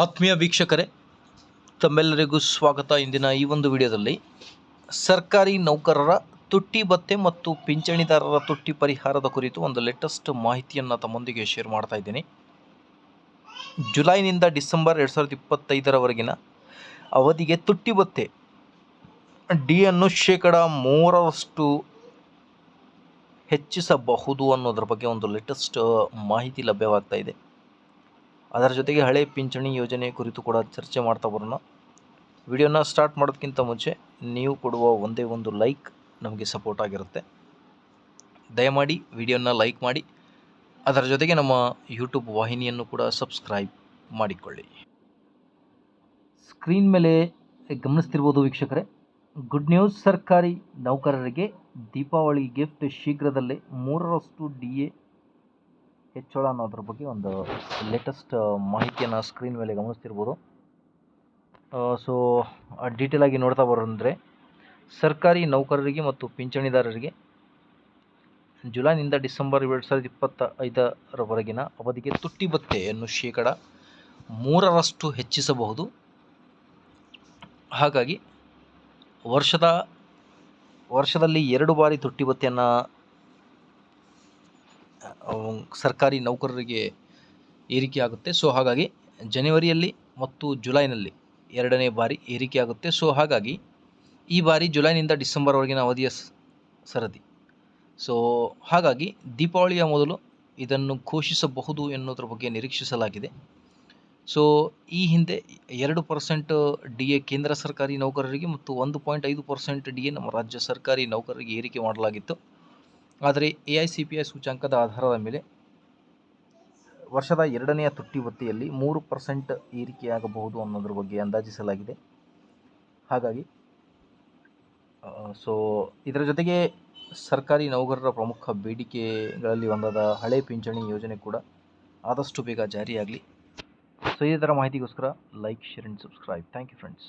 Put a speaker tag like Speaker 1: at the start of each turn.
Speaker 1: ಆತ್ಮೀಯ ವೀಕ್ಷಕರೇ, ತಮ್ಮೆಲ್ಲರಿಗೂ ಸ್ವಾಗತ. ಇಂದಿನ ಈ ಒಂದು ವಿಡಿಯೋದಲ್ಲಿ ಸರ್ಕಾರಿ ನೌಕರರ ತುಟ್ಟಿ ಭತ್ಯೆ ಮತ್ತು ಪಿಂಚಣಿದಾರರ ತುಟ್ಟಿ ಪರಿಹಾರದ ಕುರಿತು ಒಂದು ಲೇಟೆಸ್ಟ್ ಮಾಹಿತಿಯನ್ನು ತಮ್ಮೊಂದಿಗೆ ಶೇರ್ ಮಾಡ್ತಾ ಇದ್ದೀನಿ. ಜುಲೈನಿಂದ ಡಿಸೆಂಬರ್ 2025ರವರೆಗಿನ ಅವಧಿಗೆ ತುಟ್ಟಿ ಭತ್ಯೆ ಡಿ ಅನ್ನು 3% ಹೆಚ್ಚಿಸಬಹುದು ಅನ್ನೋದ್ರ ಬಗ್ಗೆ ಒಂದು ಲೇಟೆಸ್ಟ್ ಮಾಹಿತಿ ಲಭ್ಯವಾಗ್ತಾ ಇದೆ. ಅದರ ಜೊತೆಗೆ ಹಳೆ ಪಿಂಚಣಿ ಯೋಜನೆ ಕುರಿತು ಕೂಡ ಚರ್ಚೆ ಮಾಡ್ತಾ ಬರೋಣ. ವಿಡಿಯೋನ ಸ್ಟಾರ್ಟ್ ಮಾಡೋದಕ್ಕಿಂತ ಮುಂಚೆ ನೀವು ಕೊಡುವ ಒಂದೇ ಒಂದು ಲೈಕ್ ನಮಗೆ ಸಪೋರ್ಟ್ ಆಗಿರುತ್ತೆ. ದಯಮಾಡಿ ವಿಡಿಯೋನ ಲೈಕ್ ಮಾಡಿ, ಅದರ ಜೊತೆಗೆ ನಮ್ಮ ಯೂಟ್ಯೂಬ್ ವಾಹಿನಿಯನ್ನು ಕೂಡ ಸಬ್ಸ್ಕ್ರೈಬ್ ಮಾಡಿಕೊಳ್ಳಿ. ಸ್ಕ್ರೀನ್ ಮೇಲೆ ಗಮನಿಸ್ತಿರ್ಬೋದು ವೀಕ್ಷಕರೇ, ಗುಡ್ ನ್ಯೂಸ್. ಸರ್ಕಾರಿ ನೌಕರರಿಗೆ ದೀಪಾವಳಿ ಗಿಫ್ಟ್ ಶೀಘ್ರದಲ್ಲೇ 3% DA ಹೆಚ್ಚಳ ಅನ್ನೋದ್ರ ಬಗ್ಗೆ ಒಂದು ಲೇಟೆಸ್ಟ್ ಮಾಹಿತಿಯನ್ನು ಸ್ಕ್ರೀನ್ ಮೇಲೆ ಗಮನಿಸ್ತಿರ್ಬೋದು. ಸೊ ಡೀಟೇಲ್ ಆಗಿ ನೋಡ್ತಾ ಬರೋದಂದರೆ, ಸರ್ಕಾರಿ ನೌಕರರಿಗೆ ಮತ್ತು ಪಿಂಚಣಿದಾರರಿಗೆ ಜುಲೈನಿಂದ ಡಿಸೆಂಬರ್ 2025ರವರೆಗಿನ ಅವಧಿಗೆ ತುಟ್ಟಿ ಭತ್ಯೆಯನ್ನು 3% ಹೆಚ್ಚಿಸಬಹುದು. ಹಾಗಾಗಿ ವರ್ಷದಲ್ಲಿ 2 ಬಾರಿ ತುಟ್ಟಿ ಭತ್ಯೆಯನ್ನು ಸರ್ಕಾರಿ ನೌಕರರಿಗೆ ಏರಿಕೆ ಆಗುತ್ತೆ. ಸೊ ಹಾಗಾಗಿ ಜನವರಿಯಲ್ಲಿ ಮತ್ತು ಜುಲೈನಲ್ಲಿ 2ನೇ ಬಾರಿ ಏರಿಕೆ ಆಗುತ್ತೆ. ಸೊ ಹಾಗಾಗಿ ಈ ಬಾರಿ ಜುಲೈನಿಂದ ಡಿಸೆಂಬರ್ವರೆಗಿನ ಅವಧಿಯ ಸರದಿ. ಸೊ ಹಾಗಾಗಿ ದೀಪಾವಳಿಯ ಮೊದಲು ಇದನ್ನು ಘೋಷಿಸಬಹುದು ಎನ್ನುವುದರ ಬಗ್ಗೆ ನಿರೀಕ್ಷಿಸಲಾಗಿದೆ. ಸೊ ಈ ಹಿಂದೆ 2% DA ಕೇಂದ್ರ ಸರ್ಕಾರಿ ನೌಕರರಿಗೆ ಮತ್ತು 1.5% DA ನಮ್ಮ ರಾಜ್ಯ ಸರ್ಕಾರಿ ನೌಕರರಿಗೆ ಏರಿಕೆ ಮಾಡಲಾಗಿತ್ತು. ಆದರೆ AICPI ಸೂಚ್ಯಂಕದ ಆಧಾರದ ಮೇಲೆ ವರ್ಷದ 2ನೇ ತುಟ್ಟಿ ಭತ್ಯೆಯಲ್ಲಿ 3% ಏರಿಕೆಯಾಗಬಹುದು ಅನ್ನೋದ್ರ ಬಗ್ಗೆ ಅಂದಾಜಿಸಲಾಗಿದೆ. ಹಾಗಾಗಿ ಇದರ ಜೊತೆಗೆ ಸರ್ಕಾರಿ ನೌಕರರ ಪ್ರಮುಖ ಬೇಡಿಕೆಗಳಲ್ಲಿ ಒಂದಾದ ಹಳೆ ಪಿಂಚಣಿ ಯೋಜನೆ ಕೂಡ ಆದಷ್ಟು ಬೇಗ ಜಾರಿಯಾಗಲಿ. ಸೊ ಇದೇ ಥರ ಮಾಹಿತಿಗೋಸ್ಕರ like, share and subscribe. Thank you friends.